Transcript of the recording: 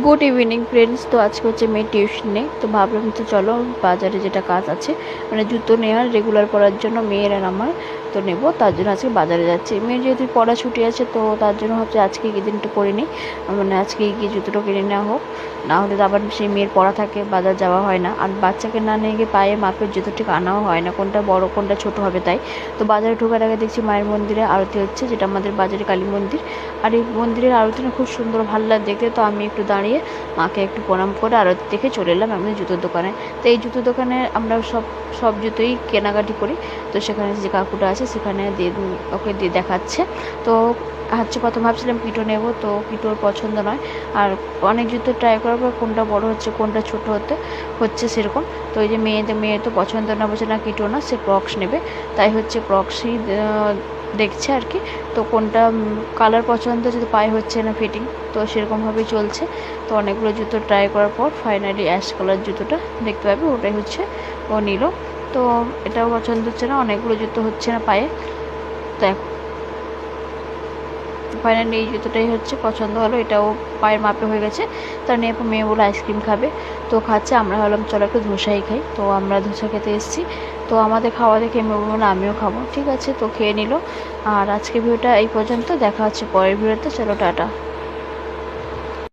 Good evening friends. তো আজকে হচ্ছে মেয়ের টিউশন নেই, তো ভাবলাম তো চলো বাজারে যেটা কাজ আছে মানে জুতো নেওয়ার রেগুলার পরার জন্য মেয়ের আর আমার, তো নেবো তার জন্য আজকে বাজারে যাচ্ছি। মেয়ের যেহেতু পড়া ছুটি আছে তো তার জন্য ভাবছি আজকে এই দিনটা করে নিই, মানে আজকে গিয়ে জুতোটা কিনে নেওয়া হোক, না হলে তো আবার সেই মেয়ের পড়া থাকে বাজার যাওয়া হয় না। আর বাচ্চাকে না নিয়ে গিয়ে পায়ে মাপের জুতো ঠিক আনাও হয় না, কোনটা বড় কোনটা ছোট হবে তাই। তো বাজারে ঢোকার আগে দেখছি মায়ের মন্দিরে আরতি হচ্ছে, যেটা আমাদের বাজারে কালী মন্দির। আর এই মন্দিরের আরতিটা খুব সুন্দর ভালো লাগে দেখতে। তো আমি একটু দাঁড়িয়ে মাকে একটু প্রণাম করে আরতি দেখে চলে এলাম আমাদের জুতোর দোকানে। তো এই জুতোর দোকানে আমরা সব জুতোই কেনাকাটি করি। তো সেখানে যে কাকুটা আছে সেখানে ওকে দিয়ে দেখাচ্ছে। তো হচ্ছে প্রথম ভাবছিলাম কিটো নেব, তো কিটোর পছন্দ নয়। আর অনেক জুতো ট্রাই করার পর কোনটা বড় হচ্ছে কোনটা ছোট হচ্ছে সেরকম। তো এই যে মেয়ে তো পছন্দ না, বলছে না কিটো না, সে ক্রক্স নেবে। তাই হচ্ছে ক্রক্সই দেখছে আর কি। তো কোনটা কালার পছন্দ যদি পায়ে হচ্ছে না ফিটিং, তো সেরকমভাবেই চলছে। তো অনেকগুলো জুতো ট্রাই করার পর ফাইনালি অ্যাশ কালার জুতোটা দেখতে পাবে ওটাই হচ্ছে ও নিল। তো এটাও পছন্দ হচ্ছে না, অনেকগুলো জুতো হচ্ছে না পায়ে। তো ফাইনালি এই জুতোটাই হচ্ছে পছন্দ হলো, এটাও পায়ের মাপে হয়ে গেছে। তার নিয়ে মেয়ে বলে আইসক্রিম খাবে, তো খাচ্ছে। আমরা ভাবলাম চলো একটু ধোসাই খাই, তো আমরা ধোসা খেতে এসেছি। তো আমাদের খাওয়া দেখে মেয়ে বললো আমিও খাবো, ঠিক আছে তো খেয়ে নিল। আর আজকে ভিডিওটা এই পর্যন্ত, দেখা হচ্ছে পরের ভিডিওতে, চলো টাটা।